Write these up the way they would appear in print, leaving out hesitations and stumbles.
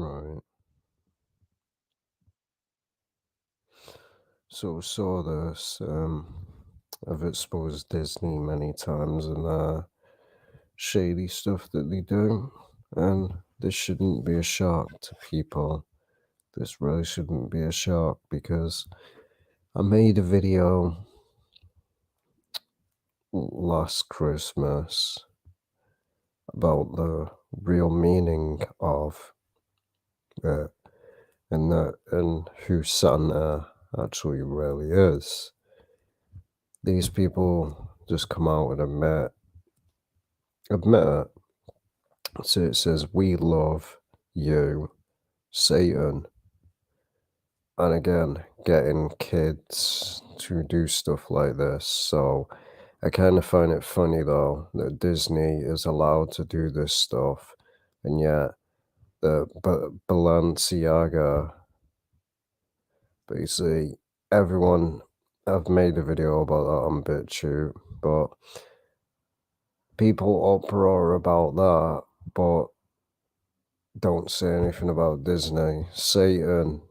Right. So saw this. I've exposed Disney many times and shady stuff that they do, and this shouldn't be a shock to people. This really shouldn't be a shock because I made a video last Christmas about the real meaning of it and who Santa actually really is. These people just come out and admit it. So it says, "We love you, Satan." And again, getting kids to do stuff like this. So I kind of find it funny though that Disney is allowed to do this stuff, and yet the Balenciaga, basically everyone. I've made a video about that on BitChute, but people uproar about that, but don't say anything about Disney. Satan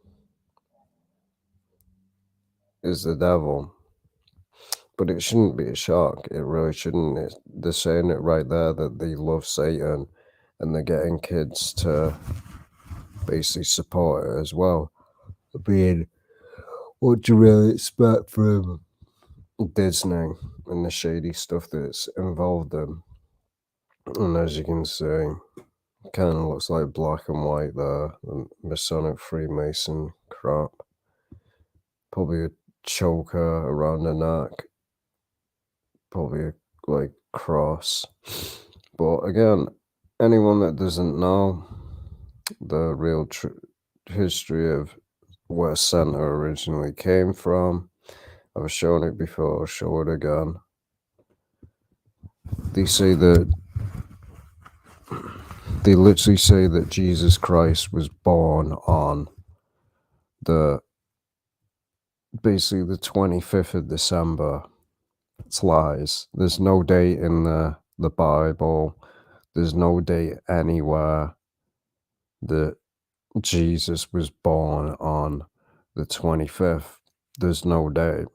is the devil. But it shouldn't be a shock. It really shouldn't. They're saying it right there that they love Satan and they're getting kids to basically support it as well. Being, what do you really expect from Disney and the shady stuff that's involved in? And as you can see, kind of looks like black and white there, the Masonic Freemason crap. Probably a choker around the neck. Probably a like cross. But again, anyone that doesn't know the real history of where Santa originally came from, I've shown it before, I'll show it again. They say that they literally say that Jesus Christ was born on the basically the 25th of December. It's lies. There's no date in the Bible. There's no date anywhere that Jesus was born on the 25th. There's no date.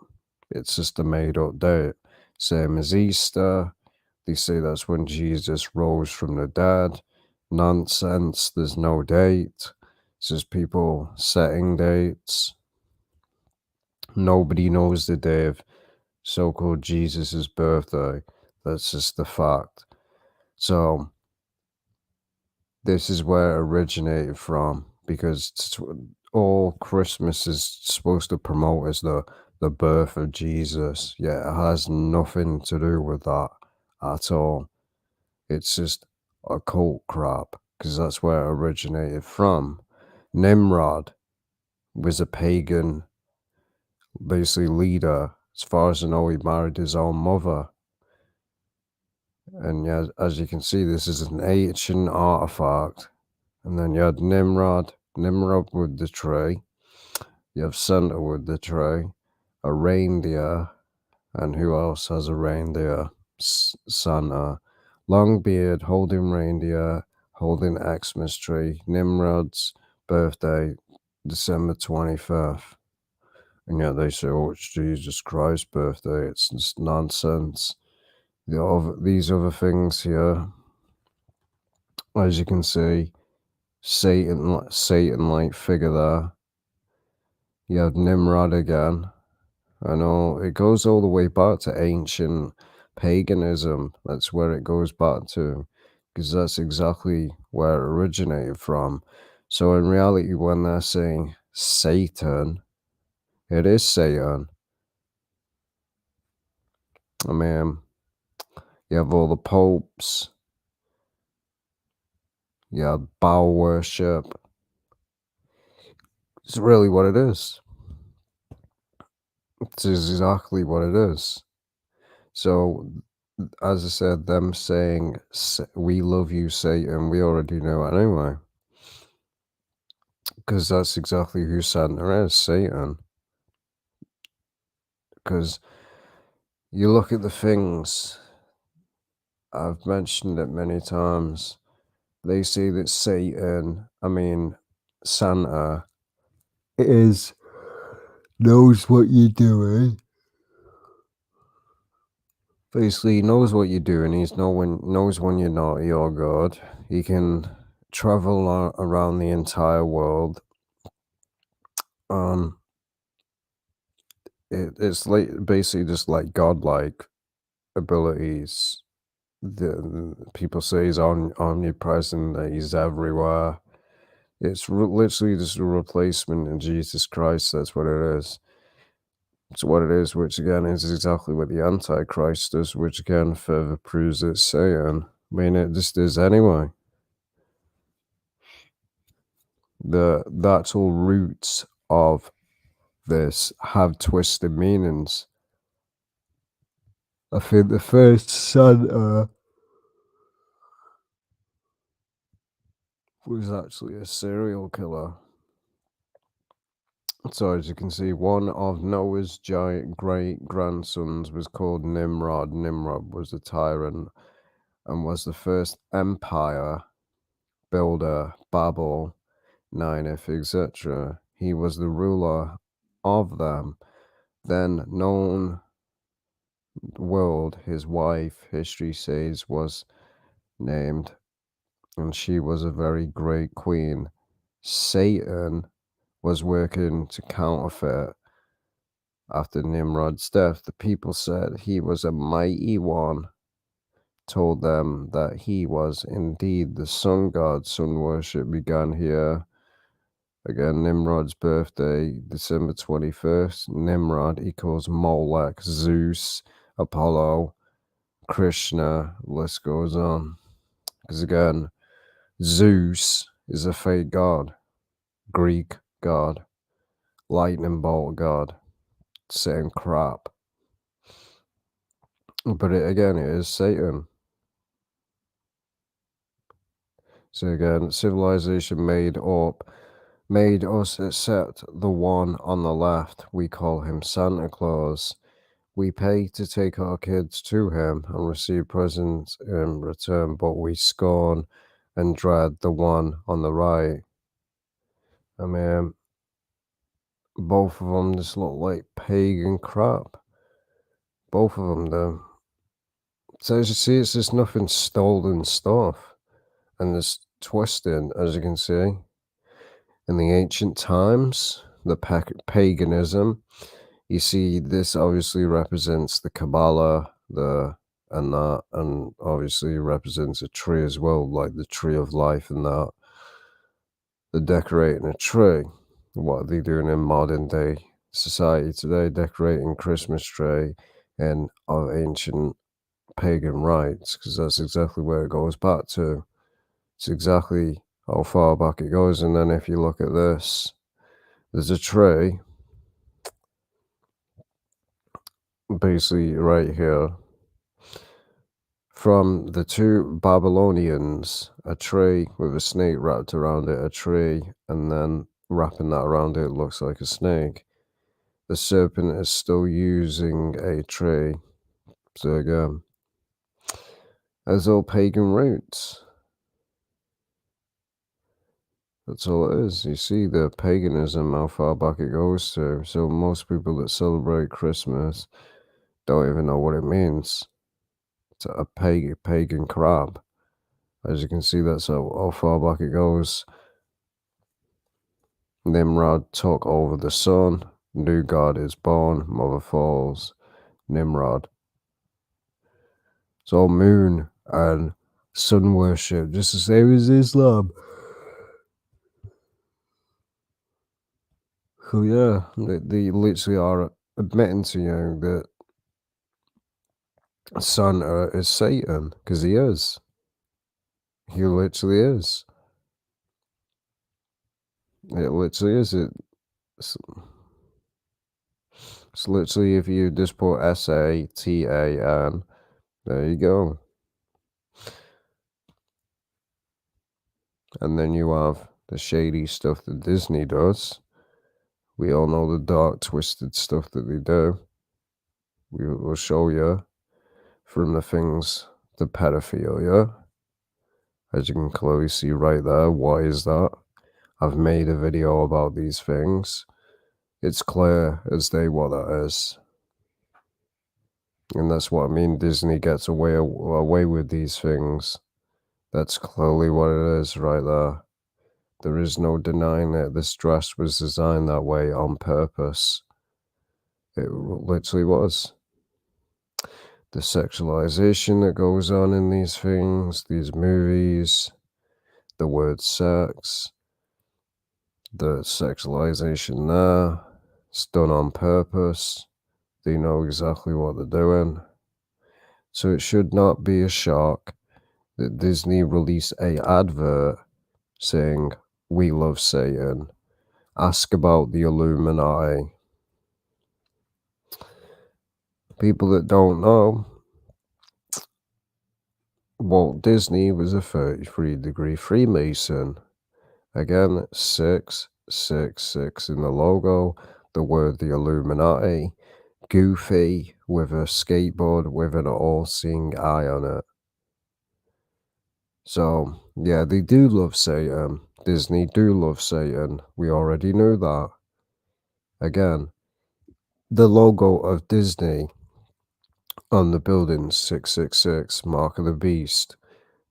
It's just a made up date. Same as Easter. They say that's when Jesus rose from the dead. Nonsense. There's no date. It's just people setting dates. Nobody knows the day of so-called Jesus's birthday. That's just the fact. So this is where it originated from, because all Christmas is supposed to promote is the birth of Jesus. Yeah, it has nothing to do with that at all. It's just occult crap, because that's where it originated from. Nimrod was a pagan, basically leader. As far as I know, he married his own mother. And yeah, as you can see, this is an ancient artifact. And then you had Nimrod with the tree. You have Santa with the tree, a reindeer, and who else has a reindeer? Santa. Long beard, holding reindeer, holding Xmas tree. Nimrod's birthday, December 25th. And yet they say, oh, it's Jesus Christ's birthday. It's just nonsense. These other things here, as you can see, Satan-like figure there. You have Nimrod again. I know it goes all the way back to ancient paganism. That's where it goes back to, because that's exactly where it originated from. So in reality, when they're saying Satan, it is Satan. I mean, you have all the popes. You have Baal worship. It's really what it is. It's exactly what it is. So, as I said, them saying, we love you, Satan, we already know it anyway. Because that's exactly who Santa is, Satan. Because you look at the things, I've mentioned it many times, they say that Satan, I mean, Santa is knows what you're doing. Basically, he knows what you're doing. Knows when you're naughty or good. He can travel around the entire world. Um, it's like basically just like godlike abilities. The people say he's omnipresent, that he's everywhere. It's literally just a replacement in Jesus Christ. That's what it is. It's what it is, which again is exactly what the Antichrist does, which again further proves it's Satan. I mean, it just is anyway. The actual roots of this have twisted meanings. I think the first Santa was actually a serial killer. So as you can see, one of Noah's giant great-grandsons was called Nimrod. Nimrod was a tyrant and was the first empire builder, Babel, Nineth, etc. He was the ruler of them. Then known world, his wife, history says, was named, and she was a very great queen. Satan was working to counterfeit. After Nimrod's death, the people said he was a mighty one, told them that he was indeed the sun god. Sun worship began here. Again, Nimrod's birthday, December 21st. Nimrod equals Molech, Zeus, Apollo, Krishna, list goes on. Because again, Zeus is a fake god, Greek god, lightning bolt god, same crap. But again, it is Satan. So again, civilization made us accept the one on the left. We call him Santa Claus. We pay to take our kids to him and receive presents in return, but we scorn and dread the one on the right. I mean, both of them just look like pagan crap. Both of them do. So as you see, it's just nothing stolen stuff. And there's twisting, as you can see. In the ancient times, the paganism, you see this obviously represents the Kabbalah, and obviously represents a tree as well, like the tree of life and that. They're decorating a tree. What are they doing in modern day society today? Decorating Christmas tree and of ancient pagan rites, because that's exactly where it goes back to. It's exactly how far back it goes. And then if you look at this, there's a tree basically right here from the two Babylonians, a tree with a snake wrapped around it, a tree, and then wrapping that around it looks like a snake. The serpent is still using a tree. So again, as all pagan roots. That's all it is. You see the paganism, how far back it goes to. So most people that celebrate Christmas don't even know what it means. It's a pagan crap. As you can see, that's how far back it goes. Nimrod took over the sun. New God is born. Mother falls. Nimrod. It's all moon and sun worship, just the same as Islam. So yeah, they literally are admitting to you that Santa is Satan, because he is. He literally is. It literally is. It's literally, if you just put Satan, there you go. And then you have the shady stuff that Disney does. We all know the dark, twisted stuff that they do. We will show you from the things, the pedophilia, as you can clearly see right there. Why is that? I've made a video about these things. It's clear as day what that is. And that's what I mean. Disney gets away with these things. That's clearly what it is right there. There is no denying it. This dress was designed that way on purpose. It literally was. The sexualization that goes on in these things, these movies, the word sex, the sexualization there, it's done on purpose. They know exactly what they're doing. So it should not be a shock that Disney released a advert saying, "We love Satan. Ask about the Illuminati." People that don't know, Walt Disney was a 33-degree Freemason. Again, 666 in the logo, the word the Illuminati, goofy with a skateboard with an all-seeing eye on it. So, yeah, they do love Satan. Disney do love Satan. We already knew that. Again, the logo of Disney on the building 666, Mark of the Beast,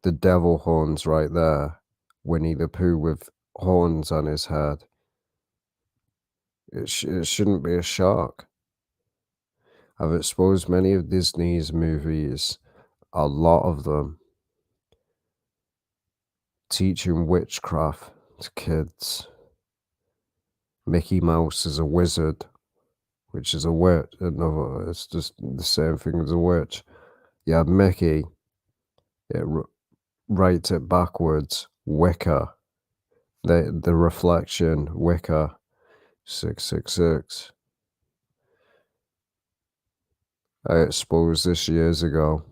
the devil horns right there, Winnie the Pooh with horns on his head. It shouldn't be a shock. I've exposed many of Disney's movies, a lot of them, teaching witchcraft to kids. Mickey Mouse is a wizard, which is a witch. No, it's just the same thing as a witch. You have Mickey, it writes it backwards, Wicca. The reflection, Wicca, 666. I exposed this years ago.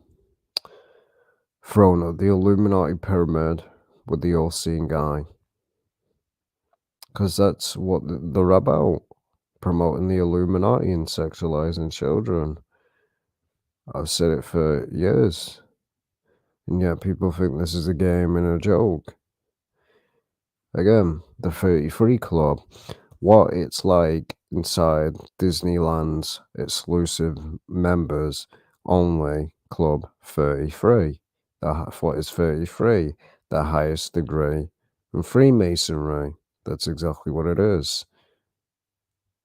Thrown at the Illuminati pyramid with the all-seeing eye. Because that's what they're about. Promoting the Illuminati and sexualizing children. I've said it for years. And yet people think this is a game and a joke. Again, the 33 Club. What it's like inside Disneyland's exclusive members only Club 33. What is 33? The highest degree in Freemasonry. That's exactly what it is.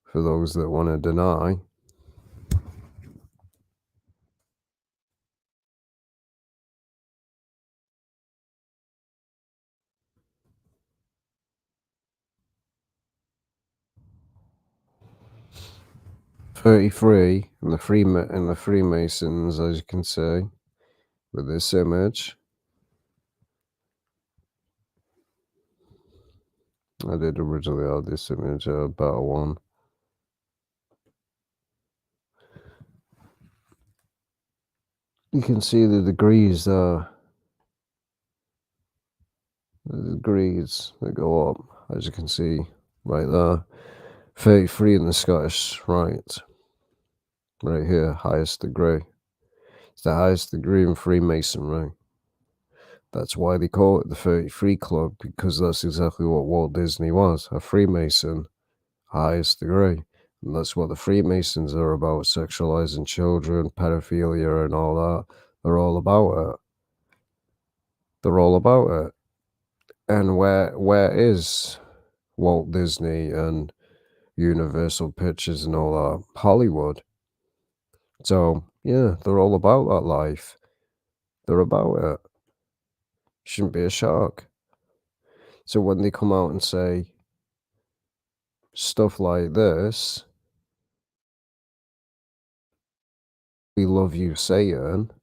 For those that want to deny. "33" and the Freemasons, as you can see, with this image. I did originally have this image, a better one. You can see the degrees there. The degrees that go up, as you can see right there. 33 in the Scottish Rite. Right here, highest degree. It's the highest degree in Freemasonry. That's why they call it the 33 Club, because that's exactly what Walt Disney was, a Freemason, highest degree. And that's what the Freemasons are about, sexualizing children, pedophilia and all that. They're all about it. They're all about it. And where is Walt Disney and Universal Pictures and all that? Hollywood. So, yeah, they're all about that life. They're about it. Shouldn't be a shock. So when they come out and say stuff like this, "We love you, Satan,"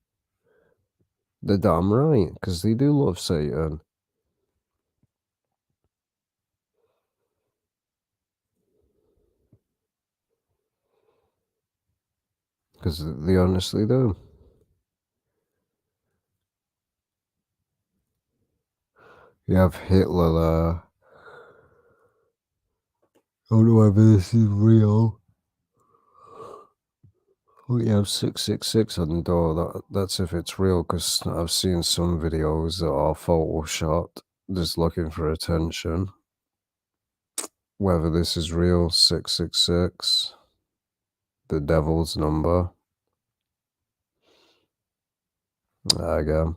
they're damn right, because they do love Satan. Because they honestly do. You have Hitler there. I don't know whether this is real. Oh, you have 666 on the door. That's if it's real, because I've seen some videos that are photoshopped, just looking for attention. whether this is real, 666, the devil's number. There you go.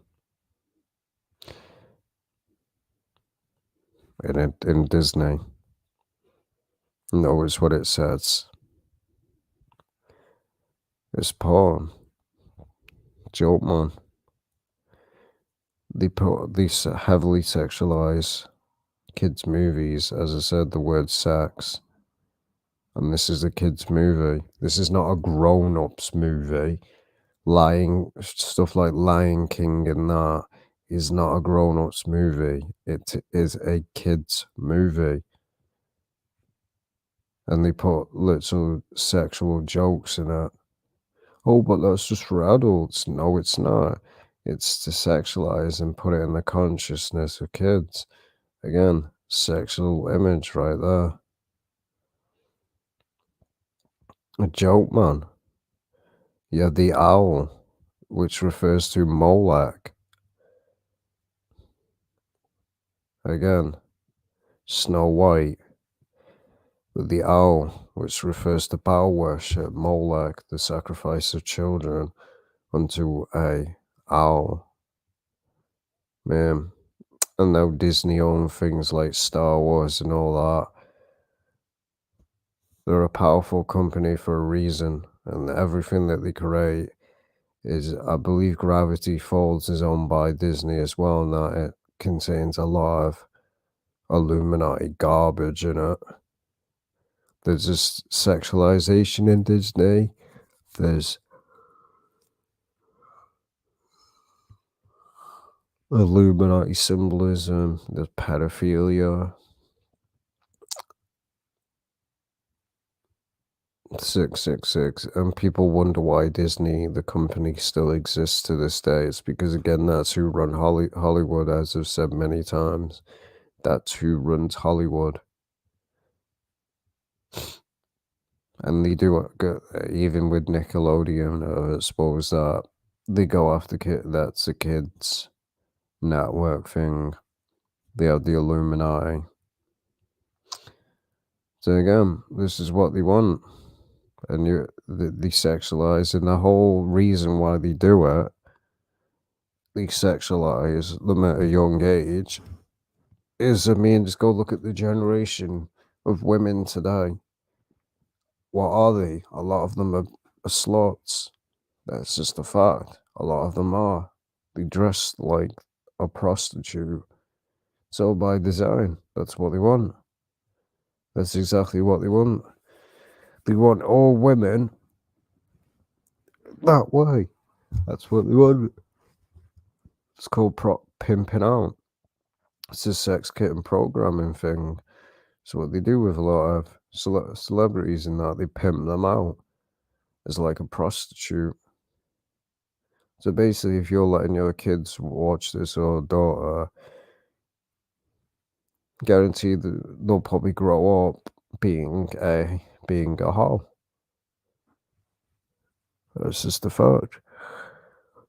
In Disney. Notice what it says. It's porn. Joke, man. These heavily sexualized kids' movies. As I said, the word sex. And this is a kids' movie. This is not a grown-ups movie. Stuff like Lion King and that is not a grown-ups movie. It is a kids' movie. And they put little sexual jokes in it. Oh, but that's just for adults. No, it's not. It's to sexualize and put it in the consciousness of kids. Again, sexual image right there. A joke, man. Yeah, the owl, which refers to Molech. Again, Snow White. With the owl, which refers to Baal worship, Molech, the sacrifice of children unto a owl. Man, and now Disney own things like Star Wars and all that. They're a powerful company for a reason, and everything that they create is, I believe Gravity Falls is owned by Disney as well, and that it contains a lot of Illuminati garbage in it. There's just sexualization in Disney. There's Illuminati symbolism. There's pedophilia. 666, and people wonder why Disney, the company, still exists to this day. It's because, again, that's who run Hollywood, as I've said many times. That's who runs Hollywood. And they do it, even with Nickelodeon, I suppose that they go after that's a kids network thing. They have the Illuminati. So again, this is what they want. And they sexualize, and the whole reason why they do it, they sexualize them at a young age, is, I mean, just go look at the generation of women today. What are they? A lot of them are sluts. That's just a fact. A lot of them are. They dress like a prostitute. So by design, that's what they want. That's exactly what they want. They want all women that way. That's what they want. It's called pimping out. It's a sex kitten programming thing. It's what they do with a lot of celebrities in that. They pimp them out as like a prostitute. So basically, if you're letting your kids watch this, or daughter, guaranteed that they'll probably grow up being a hoe. That's just a fact.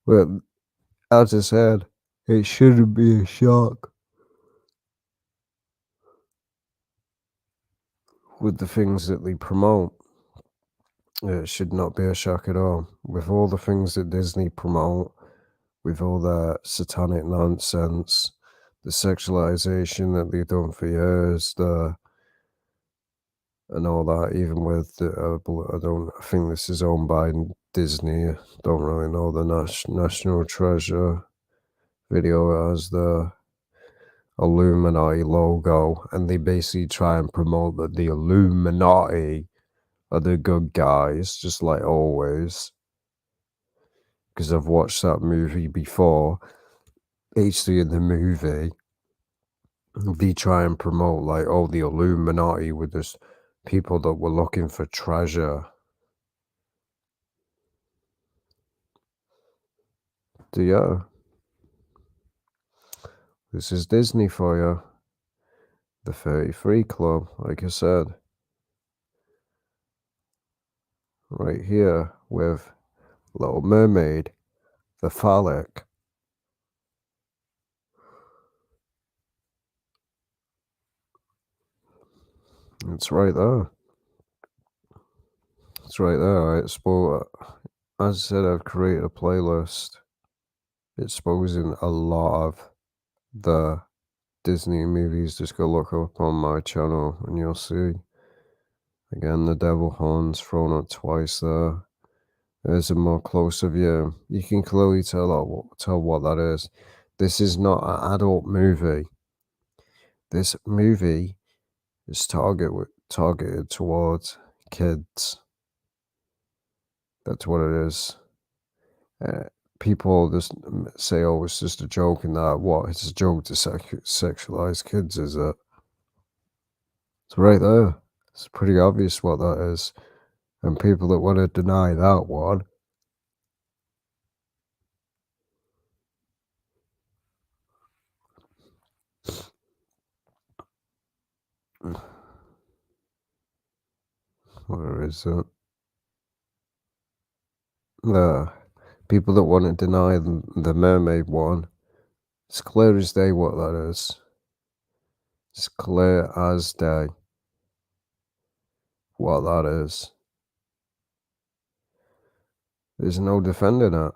But as I said, it shouldn't be a shock with the things that they promote. It should not be a shock at all. With all the things that Disney promote, with all that satanic nonsense, the sexualization that they've done for years, and all that, even with I think this is owned by Disney. Don't really know. The National Treasure video has the Illuminati logo, and they basically try and promote that the Illuminati are the good guys, just like always. Because I've watched that movie before. Basically, in the movie, they try and promote like, oh, the Illuminati were just people that were looking for treasure. So yeah, this is Disney for you. The 33 Club, like I said. Right here with Little Mermaid, the phallic. It's right there. It's right there. As I said, I've created a playlist exposing a lot of the Disney movies. Just go look up on my channel and you'll see. Again, the devil horns thrown up twice there. There's a more closer view. You can clearly tell what that is. This is not an adult movie. This movie is targeted towards kids. That's what it is. Uh, People just say, "Oh, it's just a joke," and that. What? It's a joke to sexualize kids, is it? It's right there. It's pretty obvious what that is. And people that want to deny that one, where is it? The people that want to deny the mermaid one, it's clear as day what that is. It's clear as day what that is. There's no defending it.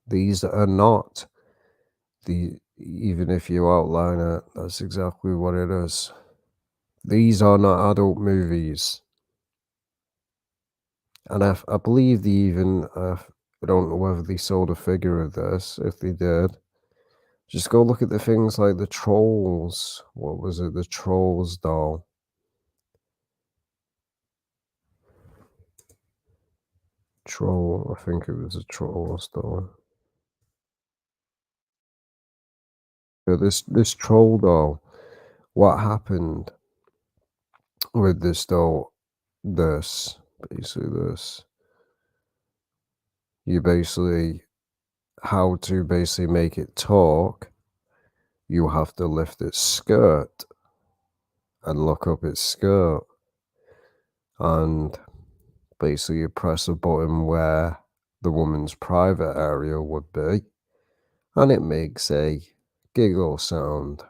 These are not even if you outline it, that's exactly what it is. These are not adult movies. And I believe they even, I don't know whether they sold a figure of this. If they did, just go look at the things like the Trolls. What was it? The Trolls doll. Troll, I think it was a Trolls doll. Yeah, this troll doll. What happened with this doll? This, basically this. You basically, how to basically make it talk, you have to lift its skirt and look up its skirt. And basically you press a button where the woman's private area would be, and it makes a giggle sound.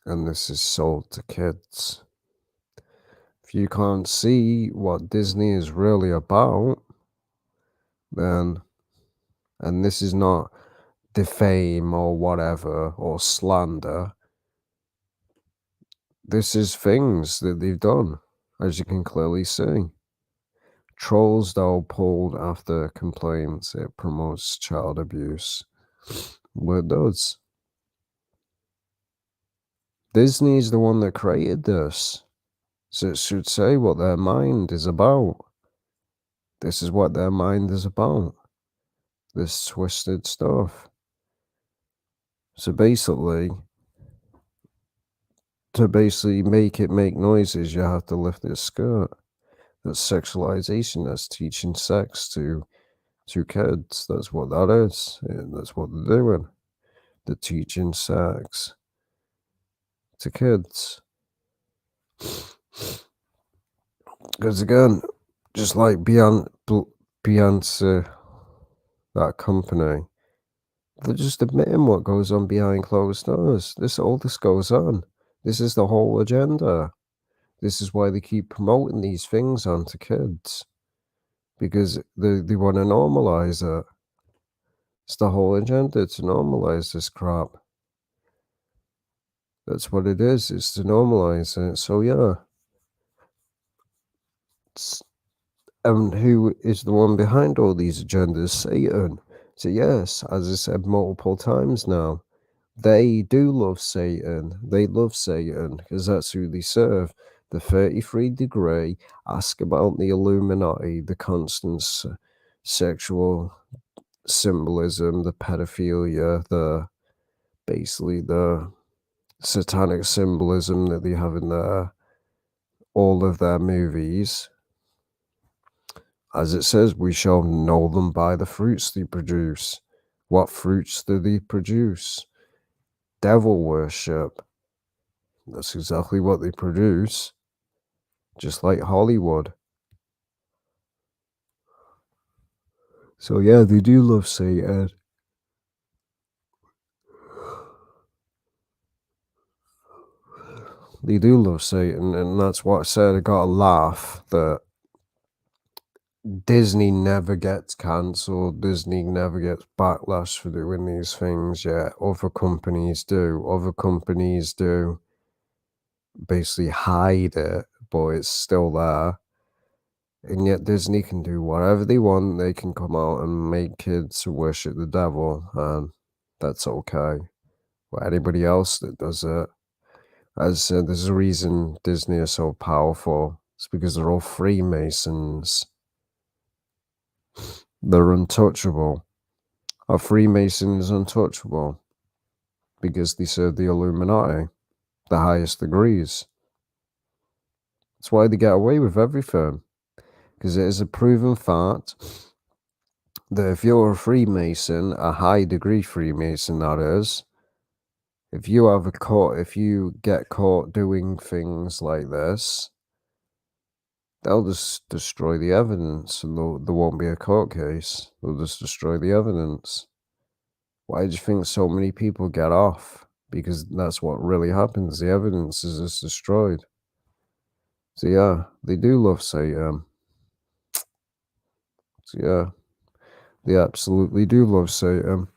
And this is sold to kids. If you can't see what Disney is really about, then, and this is not defame or whatever or slander, this is things that they've done, as you can clearly see. Trolls doll pulled after complaints it promotes child abuse. Well, it does. Disney's the one that created this, so it should say what their mind is about. This is what their mind is about. This twisted stuff. So basically, to basically make it make noises, you have to lift its skirt. That's sexualization. That's teaching sex to kids. That's what that is. And that's what they're doing. They're teaching sex to kids. Because again, just like Beyonce, that company, they're just admitting what goes on behind closed doors. All this goes on. This is the whole agenda. This is why they keep promoting these things onto kids. Because they want to normalize it. It's the whole agenda to normalize this crap. That's what it is. It's to normalize it. So yeah. And who is the one behind all these agendas? Satan. So yes, as I said multiple times now, they do love Satan. They love Satan because that's who they serve. The 33 degree, ask about the Illuminati, the constant sexual symbolism, the pedophilia, basically the satanic symbolism that they have in all of their movies. As it says, we shall know them by the fruits they produce. What fruits do they produce? Devil worship. That's exactly what they produce. Just like Hollywood. So yeah, they do love Satan. They do love Satan, and that's what I said. I got a laugh that Disney never gets cancelled. Disney never gets backlash for doing these things. Yeah, other companies do. Other companies do basically hide it, but it's still there. And yet Disney can do whatever they want. They can come out and make kids worship the devil, and that's okay. But anybody else that does it, as I said, there's a reason Disney is so powerful. It's because they're all Freemasons. They're untouchable. A Freemason is untouchable because they serve the Illuminati, the highest degrees. That's why they get away with everything. Because it is a proven fact that if you're a Freemason, a high degree Freemason that is, if you get caught doing things like this, they'll just destroy the evidence and there won't be a court case. They'll just destroy the evidence. Why do you think so many people get off? Because that's what really happens. The evidence is just destroyed. So yeah, they do love Satan. So yeah, they absolutely do love Satan.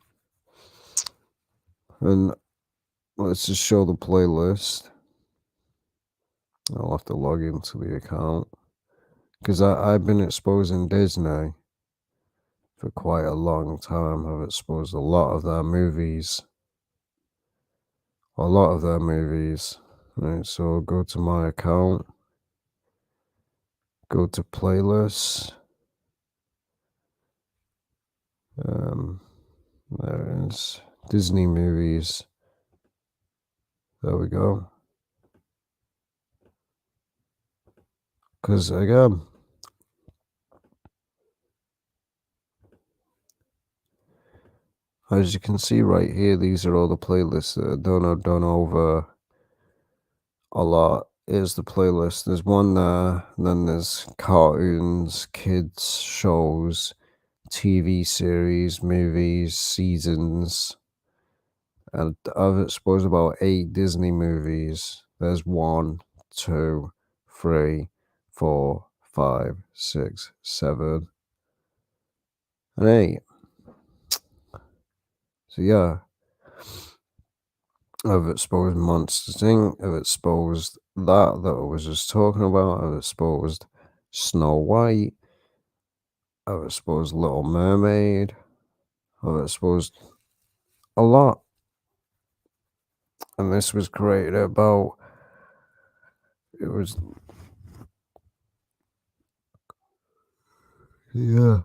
And let's just show the playlist. I'll have to log into the account. Because I've been exposing Disney for quite a long time. I've exposed a lot of their movies. A lot of their movies. Right, so go to my account. Go to playlists. There is Disney movies. There we go. Because again, as you can see right here, these are all the playlists that I've done over a lot. Here's the playlist. There's one there, then there's cartoons, kids, shows, TV series, movies, seasons. And I've exposed about 8 Disney movies. There's 1, 2, 3, 4, 5, 6, 7, and 8. So yeah, I've exposed Monsters Inc. I've exposed that I was just talking about. I've exposed Snow White. I've exposed Little Mermaid. I've exposed a lot. And this was created about, yeah,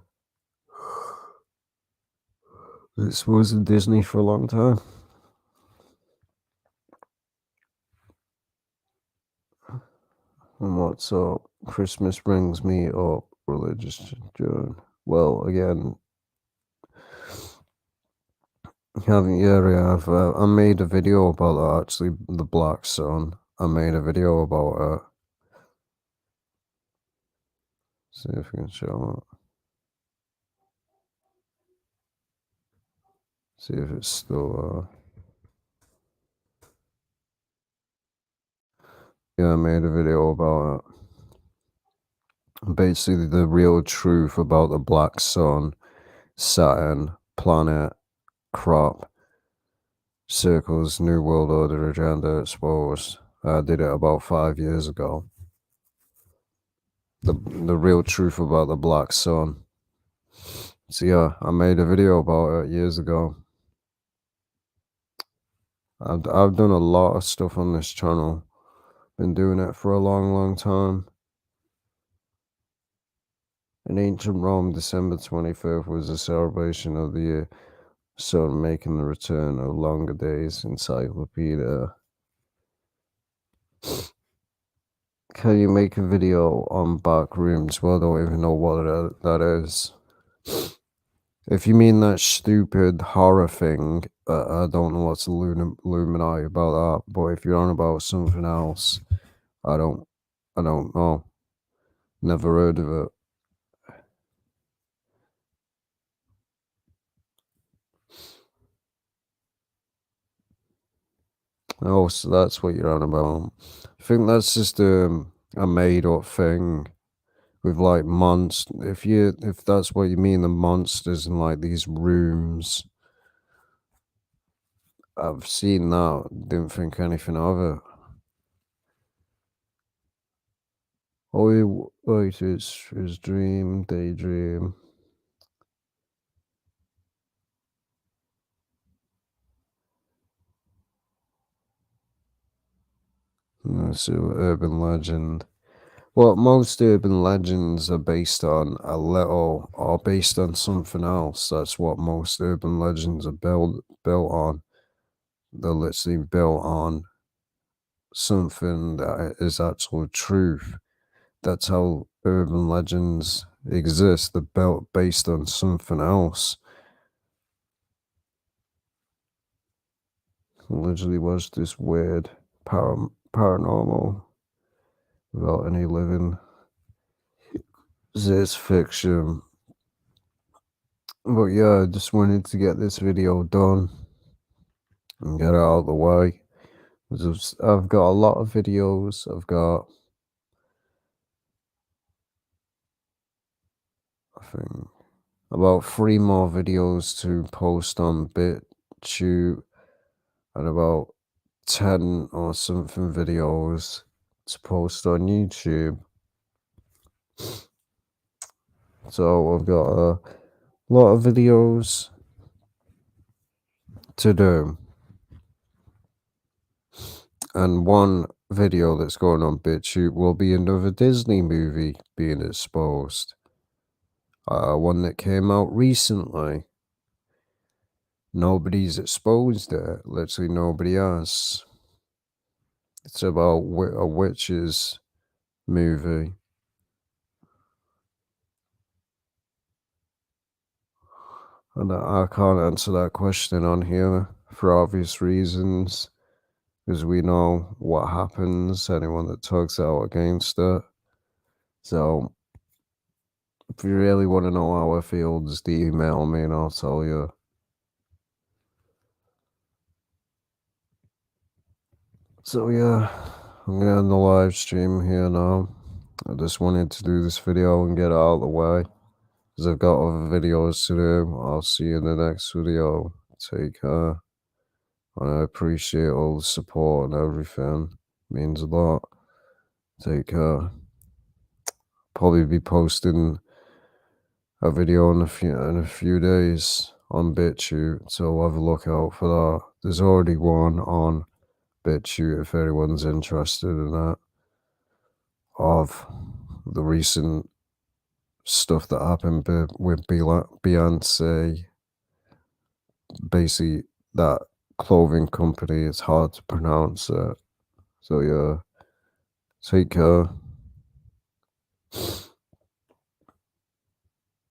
this was in Disney for a long time. And what's up? Christmas brings me up religious joy. Well, again, I made a video about that, actually, the Black Sun. I made a video about it. See if we can show it. See if it's still, yeah, I made a video about it. Basically, the real truth about the Black Sun, Saturn, planet, crop, circles, New World Order agenda exposed. I did it about 5 years ago. The real truth about the Black Sun. So yeah, I made a video about it years ago. I've done a lot of stuff on this channel. Been doing it for a long, long time. In ancient Rome, December 25th was a celebration of the sun making the return of longer days. Encyclopedia. Can you make a video on back rooms? Well, I don't even know what that is. If you mean that stupid horror thing, I don't know what's Illuminati about that. But if you're on about something else, I don't know. Never heard of it. Oh, so that's what you're on about. I think that's just a made up thing with like if that's what you mean, the monsters in like these rooms. I've seen that, didn't think anything of it. Oh, wait, it's dream, daydream. That's an urban legend. Well, most urban legends are based on a little or based on something else. That's what most urban legends are built on. They're literally built on something that is actual truth. That's how urban legends exist. They're built based on something else. Literally was this weird paranormal without any living. This fiction. But yeah, I just wanted to get this video done and get it out of the way. 'Cause I've got a lot of videos. I've got, I think, about 3 more videos to post on BitChute and about 10 or something videos to post on YouTube. So I've got a lot of videos to do. And one video that's going on BitChute will be another Disney movie being exposed. One that came out recently. Nobody's exposed it. Literally nobody has. It's about a witch's movie. And I can't answer that question on here for obvious reasons. Because we know what happens, anyone that talks out against it. So, if you really want to know how I feel, just email me and I'll tell you. So, yeah, I'm going to end the live stream here now. I just wanted to do this video and get it out of the way. Because I've got other videos to do. I'll see you in the next video. Take care. And I appreciate all the support and everything. It means a lot. Take care. Probably be posting a video in a few days on BitChute, so have a look out for that. There's already one on BitChute if anyone's interested in that. Of the recent stuff that happened with Beyonce, basically that clothing company. It's hard to pronounce it. So yeah, take care.